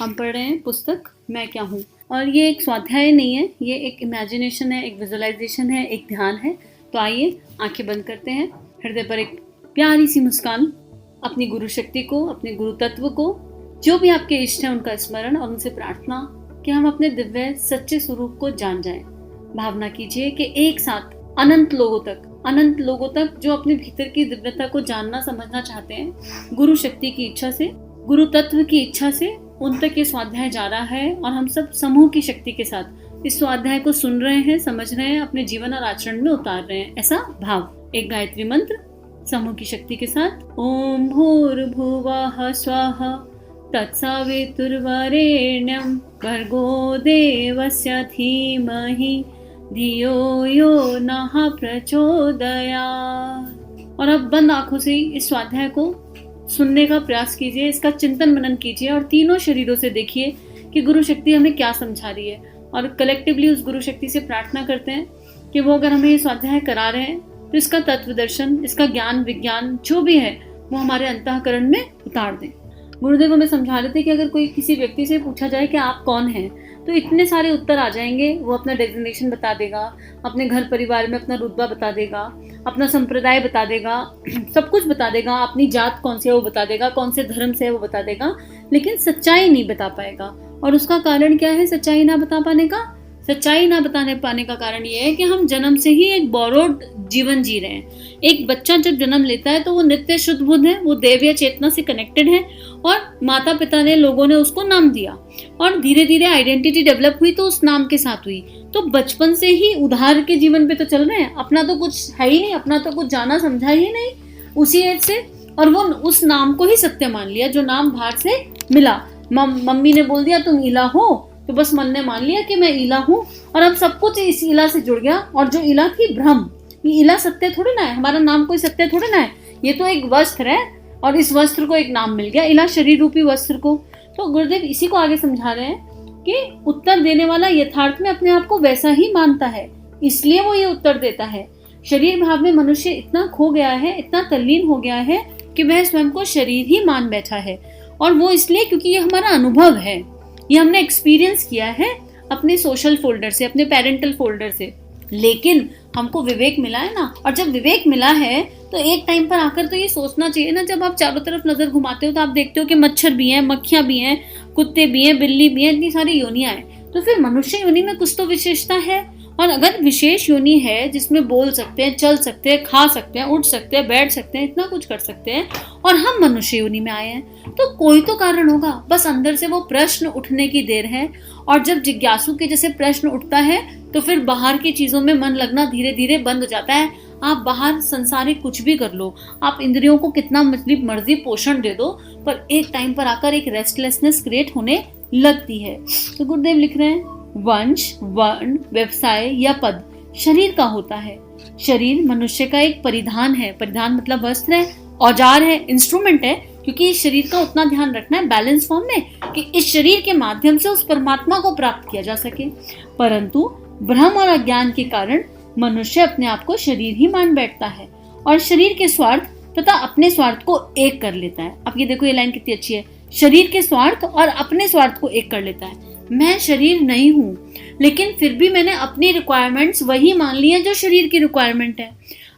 हम पढ़ रहे हैं पुस्तक मैं क्या हूँ, और ये एक स्वाध्याय नहीं है, ये एक इमेजिनेशन है, एक विजुअलाइजेशन है, एक ध्यान है। तो आइए आंखें बंद करते हैं, हृदय पर एक प्यारी सी मुस्कान, अपनी गुरु शक्ति को, अपने गुरु तत्व को, जो भी आपके इष्ट है उनका स्मरण और उनसे प्रार्थना कि हम अपने दिव्य सच्चे स्वरूप को जान जाएं। भावना कीजिए कि एक साथ अनंत लोगों तक जो अपने भीतर की दिव्यता को जानना समझना चाहते हैं, गुरु शक्ति की इच्छा से, गुरु तत्व की इच्छा से उन तक ये स्वाध्याय जा रहा है और हम सब समूह की शक्ति के साथ इस स्वाध्याय को सुन रहे हैं, समझ रहे हैं, अपने जीवन और आचरण में उतार रहे हैं, ऐसा भाव। एक गायत्री मंत्र समूह की शक्ति के साथ। ओम भूर्भुवः स्वः तत्सवितुर्वरेण्यं भर्गो देवस्य धीमहि धियो यो नः प्रचोदयात्। और अब बंद आंखों से इस स्वाध्याय को सुनने का प्रयास कीजिए, इसका चिंतन मनन कीजिए और तीनों शरीरों से देखिए कि गुरु शक्ति हमें क्या समझा रही है, और कलेक्टिवली उस गुरु शक्ति से प्रार्थना करते हैं कि वो अगर हमें ये स्वाध्याय करा रहे हैं तो इसका तत्व दर्शन, इसका ज्ञान विज्ञान जो भी है वो हमारे अंतःकरण में उतार दें। गुरुदेव हमें समझा रहे थे कि अगर कोई किसी व्यक्ति से पूछा जाए कि आप कौन हैं, तो इतने सारे उत्तर आ जाएंगे। वो अपना डेजिग्नेशन बता देगा, अपने घर परिवार में अपना रुतबा बता देगा, अपना संप्रदाय बता देगा, सब कुछ बता देगा, अपनी जात कौन सी है वो बता देगा, कौन से धर्म से है वो बता देगा, लेकिन सच्चाई नहीं बता पाएगा। और उसका कारण क्या है सच्चाई ना बता पाने का? सच्चाई ना बताने पाने का कारण ये है कि हम जन्म से ही एक बोरोड जीवन जी रहे हैं। एक बच्चा जब जन्म लेता है तो वो नित्य शुद्ध बुद्ध है, वो देवीय चेतना से कनेक्टेड है, और माता पिता ने, लोगों ने उसको नाम दिया और धीरे धीरे आइडेंटिटी डेवलप हुई तो उस नाम के साथ हुई। तो बचपन से ही उधार के जीवन पे तो चल रहे हैं, अपना तो कुछ है ही नहीं, अपना तो कुछ जाना समझा ही नहीं उसी एज से, और वो उस नाम को ही सत्य मान लिया जो नाम बाहर से मिला। मम्मी ने बोल दिया तुम इला हो, तो बस मन ने मान लिया कि मैं इला हूँ, और अब सब कुछ इस इला से जुड़ गया। और जो इला थी भ्रम, ये इला सत्य थोड़े ना है, हमारा नाम कोई सत्य थोड़े ना है, ये तो एक वस्त्र है और इस वस्त्र को एक नाम मिल गया, इला शरीर रूपी वस्त्र को। तो गुरुदेव इसी को आगे समझा रहे हैं कि उत्तर देने वाला यथार्थ में अपने आप को वैसा ही मानता है, इसलिए वो ये उत्तर देता है। शरीर भाव में मनुष्य इतना खो गया है, इतना तल्लीन हो गया है कि वह स्वयं को शरीर ही मान बैठा है, और वो इसलिए क्योंकि ये हमारा अनुभव है, ये हमने एक्सपीरियंस किया है अपने सोशल फोल्डर से, अपने पेरेंटल फोल्डर से। लेकिन हमको विवेक मिला है ना, और जब विवेक मिला है तो एक टाइम पर आकर तो ये सोचना चाहिए ना, जब आप चारों तरफ नजर घुमाते हो तो आप देखते हो कि मच्छर भी हैं, मक्खियां भी हैं, कुत्ते भी हैं, बिल्ली भी हैं, इतनी सारी योनियां हैं। तो फिर मनुष्य योनि में कुछ तो विशेषता है, और अगर विशेष योनि है जिसमें बोल सकते हैं, चल सकते हैं, खा सकते हैं, उठ सकते हैं, बैठ सकते हैं, इतना कुछ कर सकते हैं, और हम मनुष्य योनि में आए हैं, तो कोई तो कारण होगा। बस अंदर से वो प्रश्न उठने की देर है, और जब जिज्ञासु के जैसे प्रश्न उठता है तो फिर बाहर की चीजों में मन लगना धीरे धीरे बंद हो जाता है। आप बाहर संसारिक कुछ भी कर लो, आप इंद्रियों को कितना मर्जी पोषण दे दो, पर एक टाइम पर आकर एक रेस्टलेसनेस क्रिएट होने लगती है। तो गुरुदेव लिख रहे हैं, वंश, वर्ण, व्यवसाय या पद शरीर का होता है। शरीर मनुष्य का एक परिधान है, परिधान मतलब वस्त्र है, औजार है, इंस्ट्रूमेंट है, क्योंकि इस शरीर का उतना ध्यान रखना है बैलेंस फॉर्म में कि इस शरीर के माध्यम से उस परमात्मा को प्राप्त किया जा सके। परंतु भ्रम और अज्ञान के कारण मनुष्य अपने आप को शरीर ही मान बैठता है और शरीर के स्वार्थ तथा अपने स्वार्थ को एक कर लेता है। अब ये देखो, ये लाइन कितनी अच्छी है, शरीर के स्वार्थ और अपने स्वार्थ को एक कर लेता है। मैं शरीर नहीं हूँ, लेकिन फिर भी मैंने अपनी रिक्वायरमेंट्स वही मान ली है जो शरीर की रिक्वायरमेंट है।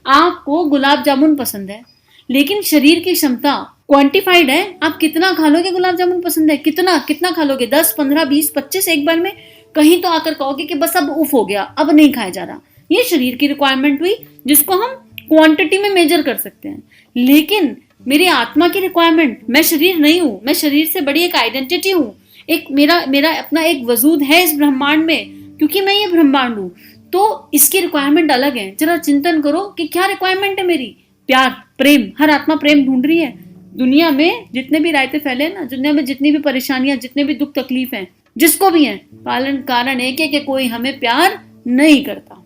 आपको गुलाब जामुन पसंद है, लेकिन शरीर की क्षमता क्वांटिफाइड है, आप कितना खा लोगे। गुलाब जामुन पसंद है, कितना खा लोगे, 10, 15, 20, 25 एक बार में? कहीं तो आकर कहोगे कि बस अब उफ हो गया, अब नहीं खाया जा रहा। ये शरीर की रिक्वायरमेंट हुई जिसको हम क्वांटिटी में मेजर कर सकते हैं। लेकिन मेरी आत्मा की रिक्वायरमेंट, मैं शरीर नहीं हूँ, मैं शरीर से बड़ी एक आइडेंटिटी हूँ, एक मेरा अपना एक वजूद है इस ब्रह्मांड में, क्योंकि मैं ये ब्रह्मांड हूँ, तो इसकी रिक्वायरमेंट अलग है। जरा चिंतन करो कि क्या रिक्वायरमेंट है मेरी। प्यार, प्रेम, हर आत्मा प्रेम ढूंढ रही है। दुनिया में जितने भी रायते फैले ना, दुनिया में जितनी भी परेशानियां, जितने भी दुख तकलीफ हैं, जिसको भी है, कारण एक है कि कोई हमें प्यार नहीं करता,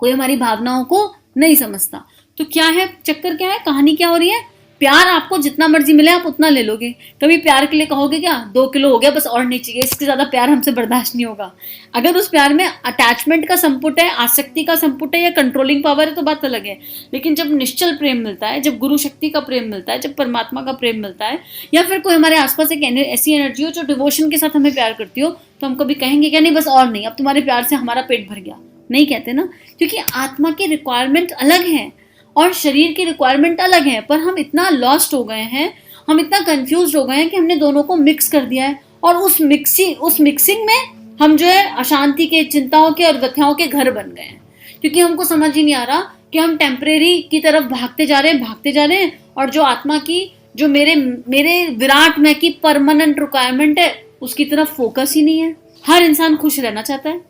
कोई हमारी भावनाओं को नहीं समझता। तो क्या है चक्कर, क्या है कहानी, क्या हो रही है? प्यार आपको जितना मर्जी मिले आप उतना ले लोगे। कभी प्यार के लिए कहोगे क्या 2 किलो हो गया बस और नहीं चाहिए, इससे ज्यादा प्यार हमसे बर्दाश्त नहीं होगा। अगर उस प्यार में अटैचमेंट का संपुट है, आसक्ति का संपुट है या कंट्रोलिंग पावर है तो बात अलग है। लेकिन जब निश्चल प्रेम मिलता है, जब गुरु शक्ति का प्रेम मिलता है, जब परमात्मा का प्रेम मिलता है, या फिर कोई हमारे आसपास एक ऐसी एनर्जी हो जो डिवोशन के साथ हमें प्यार करती हो, तो हम कभी कहेंगे क्या नहीं बस और नहीं, अब तुम्हारे प्यार से हमारा पेट भर गया? नहीं कहते ना, क्योंकि आत्मा की रिक्वायरमेंट अलग है और शरीर की रिक्वायरमेंट अलग है। पर हम इतना लॉस्ट हो गए हैं, हम इतना कंफ्यूज हो गए हैं कि हमने दोनों को मिक्स कर दिया है, और उस मिक्सिंग में हम जो है अशांति के, चिंताओं के और व्यथाओं के घर बन गए हैं। क्योंकि हमको समझ ही नहीं आ रहा कि हम टेम्परेरी की तरफ भागते जा रहे हैं, और जो आत्मा की, जो मेरे विराट में की परमानेंट रिक्वायरमेंट है उसकी तरफ फोकस ही नहीं है। हर इंसान खुश रहना चाहता है।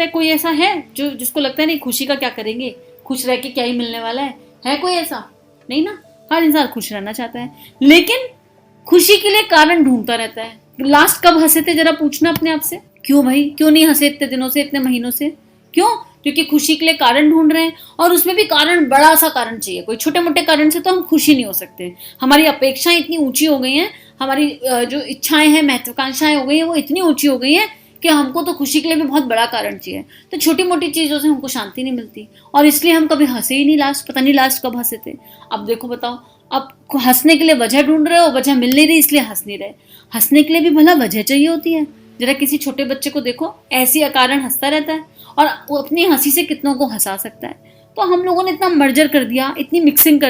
कोई ऐसा है जो जिसको लगता है नहीं खुशी का क्या करेंगे, खुश रह के क्या ही मिलने वाला है कोई ऐसा? नहीं ना, हर इंसान खुश रहना चाहता है, लेकिन खुशी के लिए कारण ढूंढता रहता है। लास्ट कब हंसे थे जरा पूछना अपने आप से, क्यों भाई, क्यों नहीं हंसे इतने दिनों से, इतने महीनों से? क्यों? क्योंकि खुशी के लिए कारण ढूंढ रहे हैं, और उसमें भी कारण, बड़ा सा कारण चाहिए। कोई छोटे मोटे कारण से तो हम खुशी नहीं हो सकते। हमारी अपेक्षाएं इतनी ऊंची हो गई हैं, हमारी जो इच्छाएं हैं, महत्वाकांक्षाएं हो गई हैं, वो इतनी ऊंची हो गई हैं कि हमको तो खुशी के लिए भी बहुत बड़ा कारण चाहिए। तो छोटी मोटी चीजों से हमको शांति नहीं मिलती, और इसलिए हम कभी हंसे ही नहीं। लास्ट पता नहीं लास्ट कब हंसे थे। अब देखो बताओ, अब हंसने के लिए वजह ढूंढ रहे हो, वजह मिल नहीं रही इसलिए हंस नहीं रहे। हंसने के लिए भी भला वजह चाहिए होती है। जरा किसी छोटे बच्चे को देखो, ऐसी अकारण हंसता रहता है, और वो अपनी हंसी से कितनों को हंसा सकता है। तो हम लोगों ने इतना मर्जर कर दिया, इतनी मिक्सिंग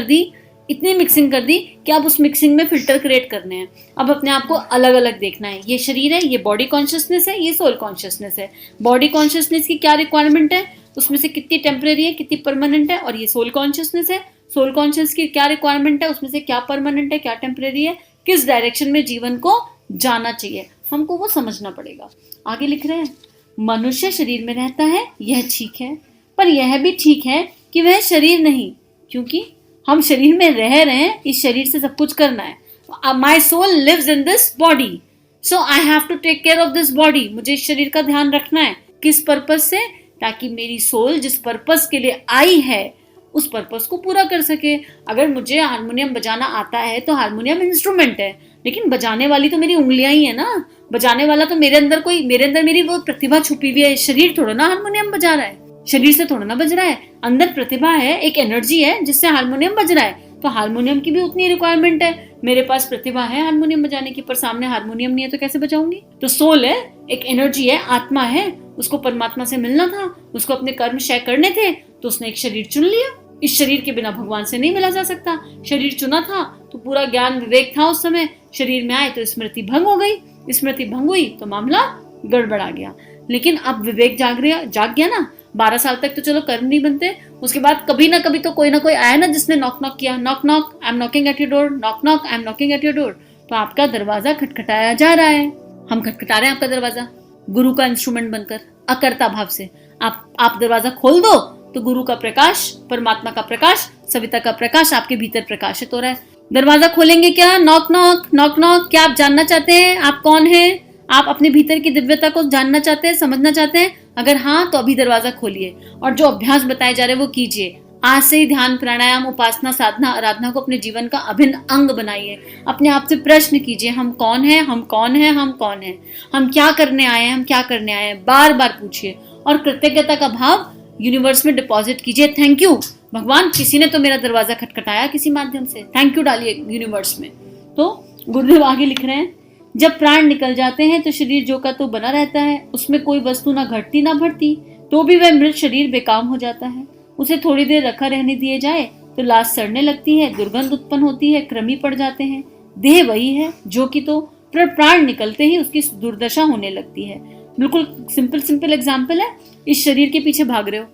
कर दी कि अब उस मिक्सिंग में फिल्टर क्रिएट करने हैं। अब अपने आप को अलग अलग देखना है। ये शरीर है, ये बॉडी कॉन्शियसनेस है, ये सोल कॉन्शियसनेस है। बॉडी कॉन्शियसनेस की क्या रिक्वायरमेंट है, उसमें से कितनी टेम्परेरी है, कितनी परमानेंट है, और ये सोल कॉन्शियसनेस है, सोल कॉन्शियस की क्या रिक्वायरमेंट है, उसमें से क्या परमानेंट है, क्या टेम्परेरी है, किस डायरेक्शन में जीवन को जाना चाहिए, हमको वो समझना पड़ेगा। आगे लिख रहे हैं, मनुष्य शरीर में रहता है, यह ठीक है, पर यह भी ठीक है कि वह शरीर नहीं, क्योंकि हम शरीर में रह रहे हैं, इस शरीर से सब कुछ करना है। My soul lives in this body, so I have to take care of this body. मुझे इस शरीर का ध्यान रखना है। किस पर्पस से? ताकि मेरी सोल जिस पर्पस के लिए आई है उस पर्पस को पूरा कर सके। अगर मुझे हारमोनियम बजाना आता है तो हारमोनियम इंस्ट्रूमेंट है, लेकिन बजाने वाली तो मेरी उंगलियां ही है ना। बजाने वाला तो मेरे अंदर मेरी वो प्रतिभा छुपी हुई है। शरीर थोड़ा ना हारमोनियम बजा रहा है, शरीर से थोड़ा ना बज रहा है। अंदर प्रतिभा है, एक एनर्जी है जिससे हारमोनियम बज रहा है। तो हारमोनियम की भी उतनी रिक्वायरमेंट है। मेरे पास प्रतिभा है हारमोनियम बजाने की, पर सामने हारमोनियम नहीं है तो कैसे बजाऊंगी? तो सोल है, एक एनर्जी है, आत्मा है, उसको परमात्मा से मिलना था, उसको अपने कर्म क्षय करने थे, तो उसने एक शरीर चुन लिया। इस शरीर के बिना भगवान से नहीं मिला जा सकता। शरीर चुना था तो पूरा ज्ञान विवेक था उस समय। शरीर में आए तो स्मृति भंग हो गई, स्मृति भंग हुई तो मामला गड़बड़ा गया। लेकिन अब विवेक जाग गया ना। 12 साल तक तो चलो कर्म नहीं बनते, उसके बाद कभी ना कभी तो कोई ना कोई आया ना जिसने नॉक नॉक किया, knock knock I am knocking at your door, knock knock I am knocking at your door. तो आपका दरवाजा खटखटाया जा रहा है, हम खटखटा रहे हैं आपका दरवाजा गुरु का इंस्ट्रूमेंट बनकर, अकर्ता भाव से। आप दरवाजा खोल दो तो गुरु का प्रकाश, परमात्मा का प्रकाश, सविता का प्रकाश आपके भीतर प्रकाशित हो रहा है। दरवाजा खोलेंगे क्या? Knock knock knock knock. क्या आप जानना चाहते हैं आप कौन हैं? आप अपने भीतर की दिव्यता को जानना चाहते हैं, समझना चाहते हैं? अगर हाँ तो अभी दरवाजा खोलिए और जो अभ्यास बताए जा रहे हैं वो कीजिए। आज से ही ध्यान, प्राणायाम, उपासना, साधना, आराधना को अपने जीवन का अभिन्न अंग बनाइए। अपने आप से प्रश्न कीजिए, हम कौन हैं, हम कौन हैं, हम कौन हैं, हम क्या करने आए हैं, हम क्या करने आए हैं, बार बार पूछिए। और कृतज्ञता का भाव यूनिवर्स में डिपॉजिट कीजिए। थैंक यू भगवान, किसी ने तो मेरा दरवाजा खटखटाया किसी माध्यम से, थैंक यू डालिए यूनिवर्स में। तो गुरुदेव आगे लिख रहे हैं, जब प्राण निकल जाते हैं तो शरीर जो का तो बना रहता है, उसमें कोई वस्तु ना घटती ना बढ़ती, तो भी वह मृत शरीर बेकाम हो जाता है। उसे थोड़ी देर रखा रहने दिए जाए तो लाश सड़ने लगती है, दुर्गंध उत्पन्न होती है, कृमि पड़ जाते हैं। देह वही है जो कि तो प्राण निकलते ही उसकी दुर्दशा होने लगती है। बिल्कुल सिंपल एग्जाम्पल है। इस शरीर के पीछे भाग रहे हो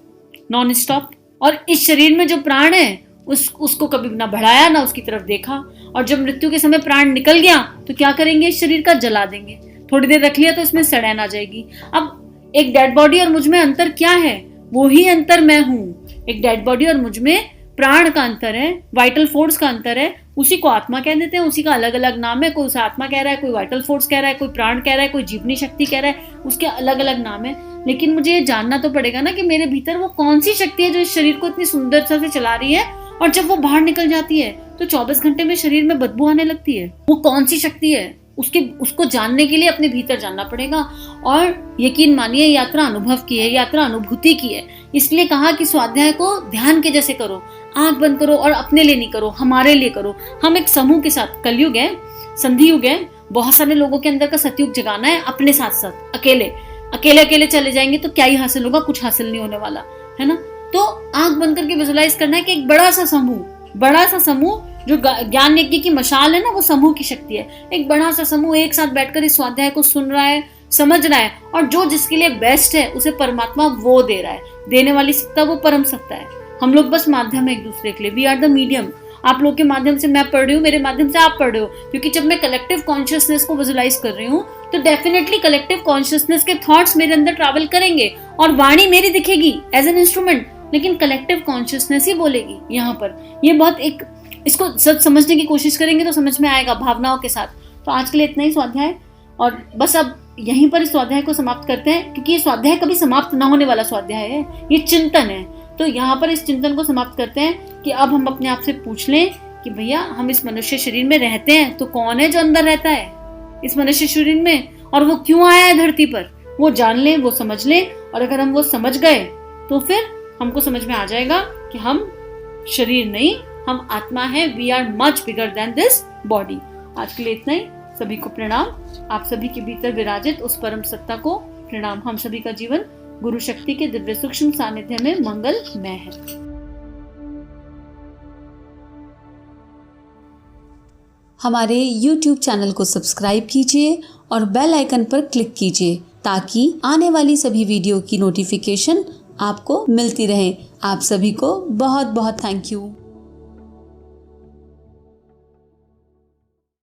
नॉन स्टॉप, और इस शरीर में जो प्राण है उसको कभी ना बढ़ाया ना उसकी तरफ देखा, और जब मृत्यु के समय प्राण निकल गया तो क्या करेंगे? इस शरीर का जला देंगे। थोड़ी देर रख लिया तो इसमें सड़न आ जाएगी। अब एक डेड बॉडी और मुझ में अंतर क्या है? वो ही अंतर मैं हूँ। एक डेड बॉडी और मुझ में प्राण का अंतर है, वाइटल फोर्स का अंतर है। उसी को आत्मा कह देते हैं, उसी का अलग अलग नाम है। कोई उसे आत्मा कह रहा है, कोई वाइटल फोर्स कह रहा है, कोई प्राण कह रहा है, कोई जीवनी शक्ति कह रहा है, उसके अलग अलग नाम है। लेकिन मुझे ये जानना तो पड़ेगा ना कि मेरे भीतर वो कौन सी शक्ति है जो इस शरीर को इतनी सुंदरता से चला रही है, और जब वो बाहर निकल जाती है तो 24 घंटे में शरीर में बदबू आने लगती है। वो कौन सी शक्ति है, उसको जानने के लिए अपने भीतर जानना पड़ेगा। और यकीन मानिए यात्रा अनुभव की है, यात्रा अनुभूति की है। इसलिए कहा कि स्वाध्याय को ध्यान के जैसे करो, आंख बंद करो और अपने लिए नहीं करो, हमारे लिए करो। हम एक समूह के साथ, कलयुग है, संधि युग है, बहुत सारे लोगों के अंदर का सतयुग जगाना है अपने साथ साथ। अकेले चले जाएंगे तो क्या ही हासिल होगा, कुछ हासिल नहीं होने वाला है ना। तो आंख बंद करके विजुलाइज करना है कि एक बड़ा सा समूह जो ज्ञान यज्ञ की मशाल है ना, वो समूह की शक्ति है। एक बड़ा सा समूह एक साथ बैठकर इस स्वाध्याय को सुन रहा है, समझ रहा है, और जो जिसके लिए बेस्ट है उसे परमात्मा वो दे रहा है। देने वाली सत्ता वो परम सत्ता है। हम लोग बस माध्यम है एक दूसरे के लिए। We are the medium. आप लोग के माध्यम से मैं पढ़ रही हूँ, मेरे माध्यम से आप पढ़ रहे हो। क्योंकि जब मैं कलेक्टिव कॉन्शियसनेस को विजुलाइज कर रही हूँ तो डेफिनेटली कलेक्टिव कॉन्शियसनेस के थॉट्स मेरे अंदर ट्रैवल करेंगे और वाणी मेरी दिखेगी एज एन इंस्ट्रूमेंट, लेकिन कलेक्टिव कॉन्शियसनेस ही बोलेगी। यहाँ पर ये बहुत एक, इसको सब समझने की कोशिश करेंगे तो समझ में आएगा भावनाओं के साथ। तो आज के लिए इतना ही स्वाध्याय, और बस अब यहीं पर इस स्वाध्याय को समाप्त करते हैं, क्योंकि ये स्वाध्याय कभी समाप्त ना होने वाला स्वाध्याय है, ये चिंतन है। तो यहाँ पर इस चिंतन को समाप्त करते हैं कि अब हम अपने आप से पूछ लें कि भैया हम इस मनुष्य शरीर में रहते हैं तो कौन है जो अंदर रहता है इस मनुष्य शरीर में, और वो क्यों आया है धरती पर, वो जान लें, वो समझ लें। और अगर हम वो समझ गए तो फिर हमको समझ में आ जाएगा कि हम शरीर नहीं, हम आत्मा है। We are much bigger than this body. आज के लिए इतना ही। सभी को प्रणाम। आप सभी के भीतर विराजित उस परम सत्ता को प्रणाम। हम सभी का जीवन गुरु शक्ति के दिव्य सूक्ष्म सानिध्य में मंगलमय है। हमारे YouTube चैनल को सब्सक्राइब कीजिए और बेल आइकन पर क्लिक कीजिए ताकि आने वाली सभी वीडियो की नोटिफिकेशन आपको मिलती रहे। आप सभी को बहुत बहुत थैंक यू।